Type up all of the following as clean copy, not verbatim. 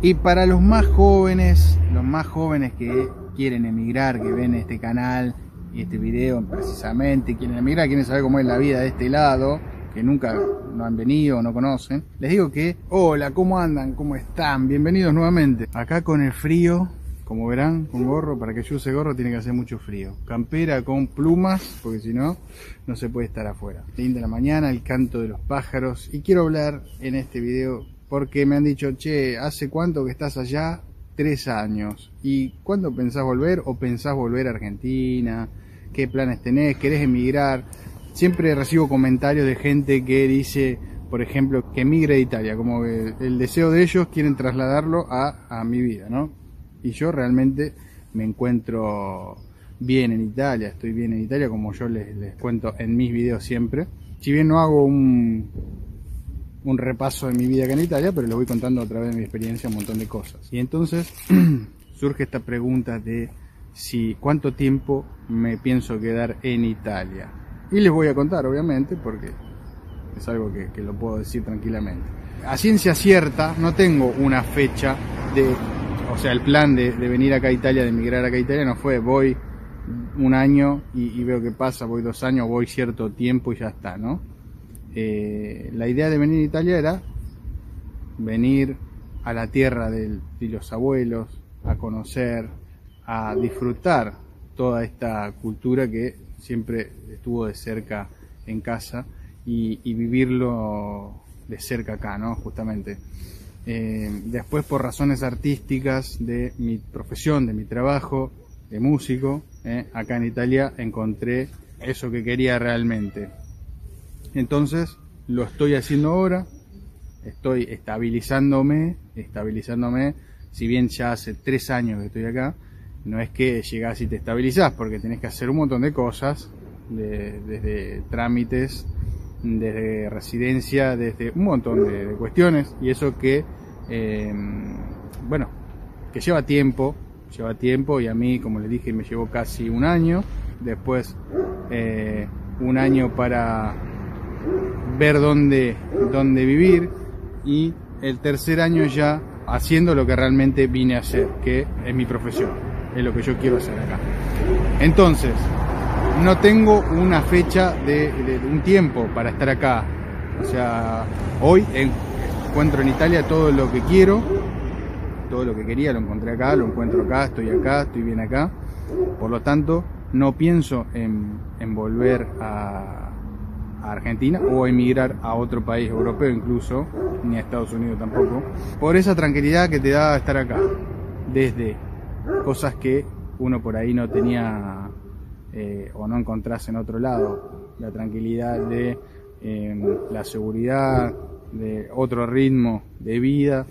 Y para los más jóvenes que quieren emigrar, que ven este canal y este video precisamente, quieren emigrar, quieren saber cómo es la vida de este lado, que nunca no han venido o no conocen, les digo que, hola, ¿cómo andan? ¿Cómo están? Bienvenidos nuevamente. Acá con el frío, como verán, con gorro, para que yo use gorro tiene que hacer mucho frío. Campera con plumas, porque si no, no se puede estar afuera. Linda la mañana, el canto de los pájaros, y quiero hablar en este video porque me han dicho, che, ¿hace cuánto que estás allá? 3 años. ¿Y cuándo pensás volver o pensás volver a Argentina? ¿Qué planes tenés? ¿Querés emigrar? Siempre recibo comentarios de gente que dice, por ejemplo, que emigre de Italia, como que el deseo de ellos quieren trasladarlo a mi vida, ¿no? Y yo realmente me encuentro bien en Italia, estoy bien en Italia, como yo les cuento en mis videos siempre. Si bien no hago un repaso de mi vida acá en Italia, pero les voy contando a través de mi experiencia un montón de cosas. Y entonces surge esta pregunta de cuánto tiempo me pienso quedar en Italia. Y les voy a contar, obviamente, porque es algo que lo puedo decir tranquilamente. A ciencia cierta no tengo una fecha o sea, el plan de venir acá a Italia, de emigrar acá a Italia, no fue voy un año y veo qué pasa, voy 2 años, voy cierto tiempo y ya está, ¿no? La idea de venir a Italia era venir a la tierra de los abuelos, a conocer, a disfrutar toda esta cultura que siempre estuvo de cerca en casa y vivirlo de cerca acá, ¿no? Justamente. Después, por razones artísticas de mi profesión, de mi trabajo de músico, acá en Italia encontré eso que quería realmente. Entonces lo estoy haciendo ahora, estoy estabilizándome, si bien ya hace 3 años que estoy acá, no es que llegás y te estabilizás, porque tenés que hacer un montón de cosas, desde trámites, desde residencia, desde un montón de cuestiones, y eso que, bueno, que lleva tiempo, y a mí, como les dije, me llevó casi 1 año, después 1 año para ver dónde vivir, y el 3er año ya haciendo lo que realmente vine a hacer, que es mi profesión, es lo que yo quiero hacer acá. Entonces, no tengo una fecha de un tiempo para estar acá. O sea, hoy encuentro en Italia todo lo que quiero, todo lo que quería lo encontré acá, lo encuentro acá, estoy bien acá. Por lo tanto, no pienso en volver a Argentina o emigrar a otro país europeo incluso, ni a Estados Unidos tampoco, por esa tranquilidad que te da estar acá, desde cosas que uno por ahí no tenía o no encontrás en otro lado, la tranquilidad de la seguridad, de otro ritmo de vida,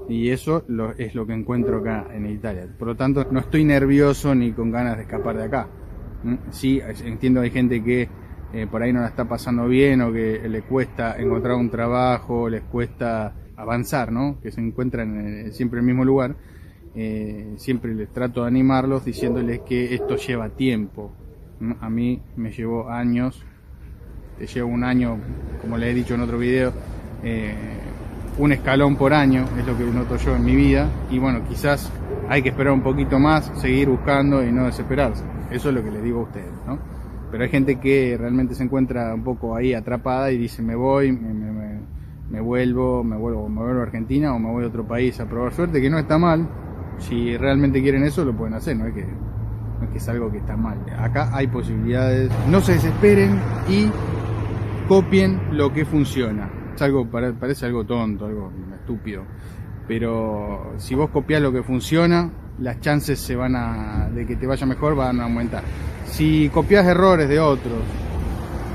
y eso es lo que encuentro acá en Italia. Por lo tanto, no estoy nervioso ni con ganas de escapar de acá. Sí, entiendo, hay gente que por ahí no la está pasando bien, o que le cuesta encontrar un trabajo, les cuesta avanzar, ¿no? Que se encuentran siempre en el mismo lugar. Siempre les trato de animarlos diciéndoles que esto lleva tiempo. A mí me llevó años, te lleva 1 año, como les he dicho en otro video, un escalón por año es lo que noto yo en mi vida, y bueno, quizás hay que esperar un poquito más, seguir buscando y no desesperarse. Eso es lo que les digo a ustedes, ¿no? Pero hay gente que realmente se encuentra un poco ahí atrapada y dice, me voy, me vuelvo a Argentina o me voy a otro país a probar suerte, que no está mal. Si realmente quieren eso, lo pueden hacer, no es que es algo que está mal. Acá hay posibilidades, no se desesperen y copien lo que funciona. Parece algo tonto, algo estúpido, pero si vos copias lo que funciona, las chances de que te vaya mejor van a aumentar. Si copias errores de otros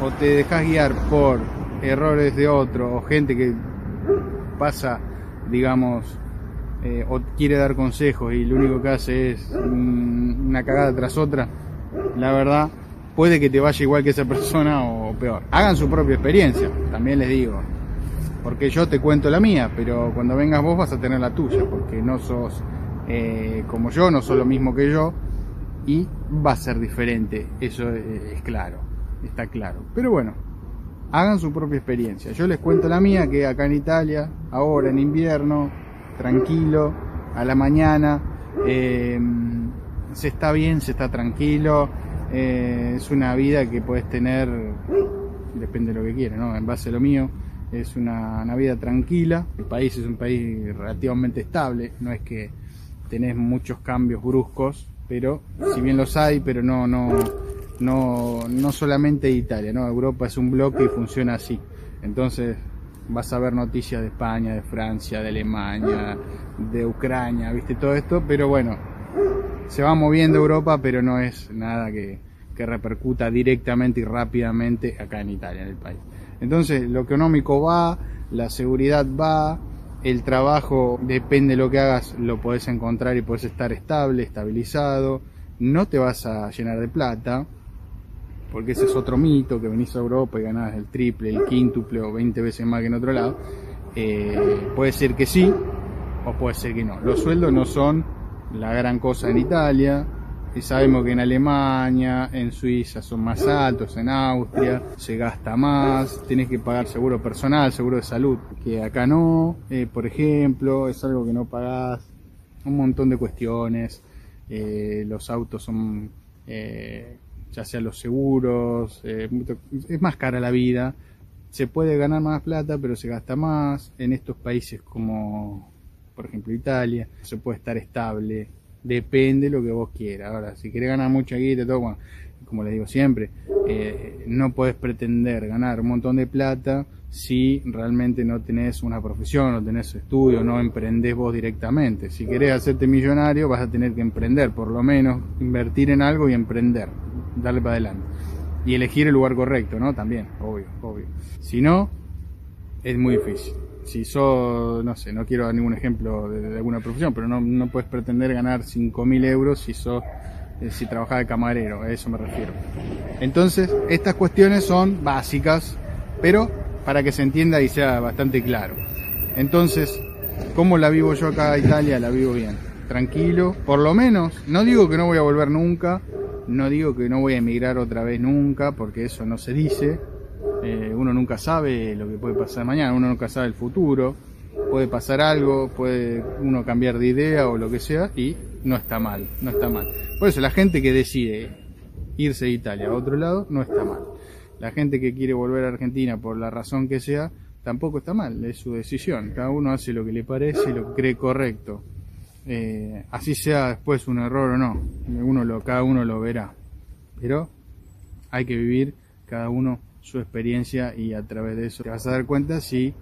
o te dejas guiar por errores de otros, o gente que pasa, digamos, o quiere dar consejos y lo único que hace es una cagada tras otra, la verdad puede que te vaya igual que esa persona o peor. Hagan su propia experiencia, también les digo, porque yo te cuento la mía, pero cuando vengas vos vas a tener la tuya, porque no sos como yo, no sos lo mismo que yo, y va a ser diferente, eso es claro, está claro. Pero bueno, hagan su propia experiencia. Yo les cuento la mía, que acá en Italia, ahora en invierno, tranquilo, a la mañana, se está bien, se está tranquilo, es una vida que puedes tener, depende de lo que quieras, ¿no? En base a lo mío, es una vida tranquila. El país es un país relativamente estable, no es que tenés muchos cambios bruscos, pero si bien los hay, pero no solamente Italia, ¿no? Europa es un bloque y funciona así. Entonces vas a ver noticias de España, de Francia, de Alemania, de Ucrania, viste todo esto, pero bueno, se va moviendo Europa, pero no es nada que repercuta directamente y rápidamente acá en Italia, en el país. Entonces lo económico va, la seguridad va, el trabajo, depende de lo que hagas, lo podés encontrar y podés estar estable, estabilizado, no te vas a llenar de plata, porque ese es otro mito, que venís a Europa y ganás el triple, el quíntuple o 20 veces más que en otro lado. Puede ser que sí, o puede ser que no. Los sueldos no son la gran cosa en Italia, y sabemos que en Alemania, en Suiza son más altos, en Austria se gasta más, tenés que pagar seguro personal, seguro de salud, que acá no, por ejemplo, es algo que no pagás, un montón de cuestiones, los autos son, ya sea los seguros, es más cara la vida, se puede ganar más plata pero se gasta más. En estos países como por ejemplo Italia, se puede estar estable, depende de lo que vos quieras. Ahora, si querés ganar mucha guita, todo, bueno, como les digo siempre, no podés pretender ganar un montón de plata si realmente no tenés una profesión, no tenés estudio, no emprendés vos directamente. Si querés hacerte millonario, vas a tener que emprender, por lo menos invertir en algo y emprender, darle para adelante. Y elegir el lugar correcto, ¿no? También, obvio. Si no, es muy difícil. Si sos, no sé, no quiero dar ningún ejemplo de alguna profesión, pero no puedes pretender ganar 5.000 euros si trabajás de camarero, a eso me refiero. Entonces, estas cuestiones son básicas, pero para que se entienda y sea bastante claro. Entonces, ¿cómo la vivo yo acá en Italia? La vivo bien, tranquilo, por lo menos. No digo que no voy a volver nunca, no digo que no voy a emigrar otra vez nunca, porque eso no se dice. Uno nunca sabe lo que puede pasar mañana, uno nunca sabe el futuro, puede pasar algo, puede uno cambiar de idea o lo que sea, y no está mal. Por eso la gente que decide irse de Italia a otro lado no está mal. La gente que quiere volver a Argentina por la razón que sea, tampoco está mal, es su decisión. Cada uno hace lo que le parece y lo que cree correcto. Así sea después un error o no, cada uno lo verá. Pero hay que vivir cada uno su experiencia y a través de eso te vas a dar cuenta si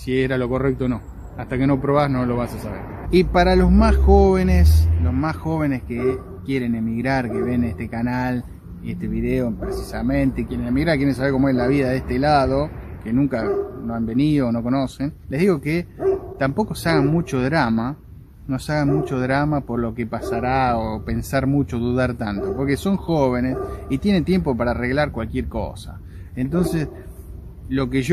era lo correcto o no. Hasta que no probás no lo vas a saber. Y para los más jóvenes que quieren emigrar, que ven este canal y este video precisamente, quieren emigrar, quieren saber cómo es la vida de este lado, que nunca no han venido o no conocen, les digo que tampoco se hagan mucho drama, no se hagan mucho drama por lo que pasará o pensar mucho, dudar tanto, porque son jóvenes y tienen tiempo para arreglar cualquier cosa. Entonces, lo que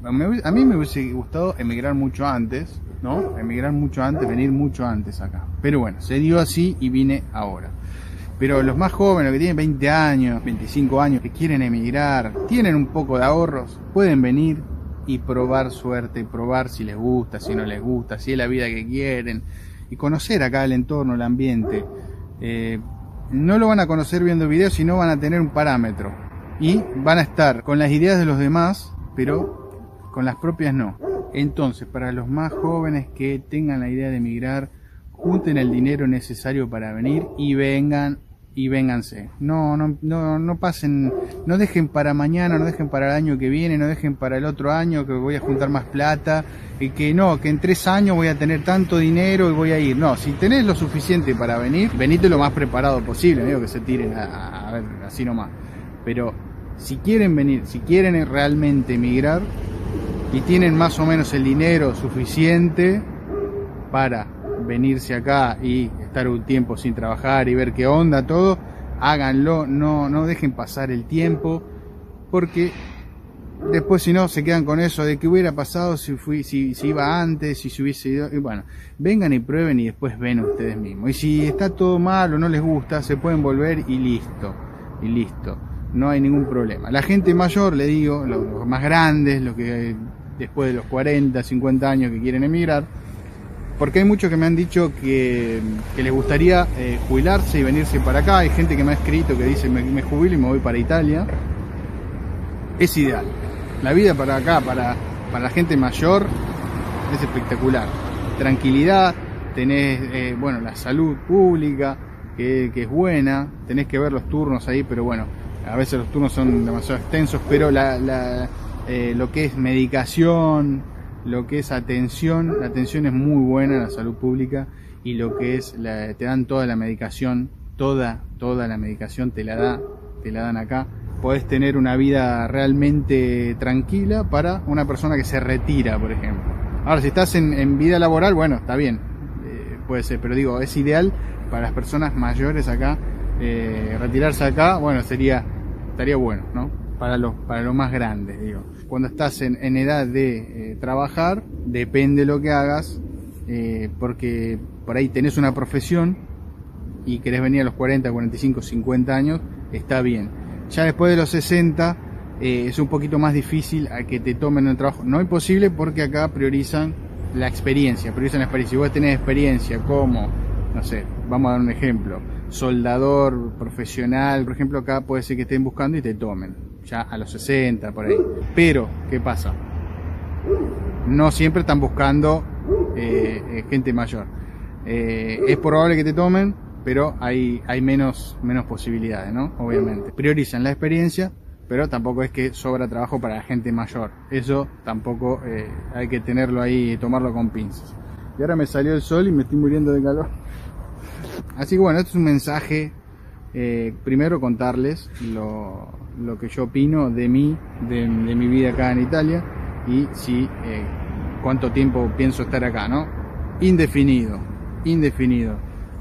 a mí me hubiese gustado emigrar mucho antes, ¿no? Emigrar mucho antes, venir mucho antes acá. Pero bueno, se dio así y vine ahora. Pero los más jóvenes, que tienen 20 años, 25 años, que quieren emigrar, tienen un poco de ahorros, pueden venir y probar suerte, probar si les gusta, si no les gusta, si es la vida que quieren, y conocer acá el entorno, el ambiente. No lo van a conocer viendo videos, sino van a tener un parámetro. Y van a estar con las ideas de los demás, pero con las propias no. Entonces, para los más jóvenes que tengan la idea de emigrar, junten el dinero necesario para venir y vénganse. No pasen, no dejen para mañana, no dejen para el año que viene, no dejen para el otro año que voy a juntar más plata, y que en 3 años voy a tener tanto dinero y voy a ir. No, si tenés lo suficiente para venir, venite lo más preparado posible, no digo que se tiren a ver así nomás. Pero si quieren venir, si quieren realmente emigrar y tienen más o menos el dinero suficiente para venirse acá y estar un tiempo sin trabajar y ver qué onda todo, háganlo, no dejen pasar el tiempo, porque después si no se quedan con eso de que hubiera pasado si iba antes, si se hubiese ido. Y bueno, vengan y prueben y después ven ustedes mismos. Y si está todo mal o no les gusta, se pueden volver y listo. No hay ningún problema. La gente mayor, le digo, los más grandes, los que después de los 40, 50 años que quieren emigrar, porque hay muchos que me han dicho que les gustaría jubilarse y venirse para acá. Hay gente que me ha escrito que dice me jubilo y me voy para Italia. Es ideal. La vida para acá, para la gente mayor, es espectacular. Tranquilidad, tenés bueno, la salud pública que es buena, tenés que ver los turnos ahí, pero bueno, a veces los turnos son demasiado extensos, pero lo que es medicación, lo que es atención, la atención es muy buena, la salud pública, y lo que es, te dan toda la medicación, toda la medicación te la dan acá. Podés tener una vida realmente tranquila para una persona que se retira, por ejemplo. Ahora, si estás en vida laboral, bueno, está bien, puede ser, pero digo, es ideal para las personas mayores acá, retirarse acá, bueno, estaría bueno, ¿no? Para los más grandes, digo. Cuando estás en edad de trabajar, depende de lo que hagas, porque por ahí tenés una profesión y querés venir a los 40, 45, 50 años, está bien. Ya después de los 60 es un poquito más difícil a que te tomen el trabajo. No es imposible, porque acá priorizan la experiencia. Si vos tenés experiencia como, no sé, vamos a dar un ejemplo, soldador profesional, por ejemplo, acá puede ser que estén buscando y te tomen ya a los 60, por ahí. Pero, ¿qué pasa? No siempre están buscando gente mayor. Es probable que te tomen, pero hay menos posibilidades, ¿no? Obviamente. Priorizan la experiencia, pero tampoco es que sobra trabajo para la gente mayor. Eso tampoco hay que tenerlo ahí, tomarlo con pinzas. Y ahora me salió el sol y me estoy muriendo de calor. Así que bueno, esto es un mensaje. Primero contarles lo que yo opino de mí, de mi vida acá en Italia, y si cuánto tiempo pienso estar acá, ¿no? Indefinido.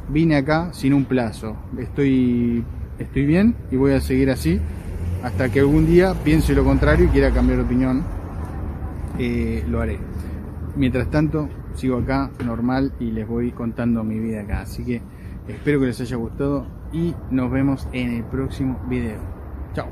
Vine acá sin un plazo. Estoy bien y voy a seguir así hasta que algún día piense lo contrario y quiera cambiar de opinión. Lo haré. Mientras tanto, sigo acá normal y les voy contando mi vida acá. Así que espero que les haya gustado y nos vemos en el próximo video. Chao.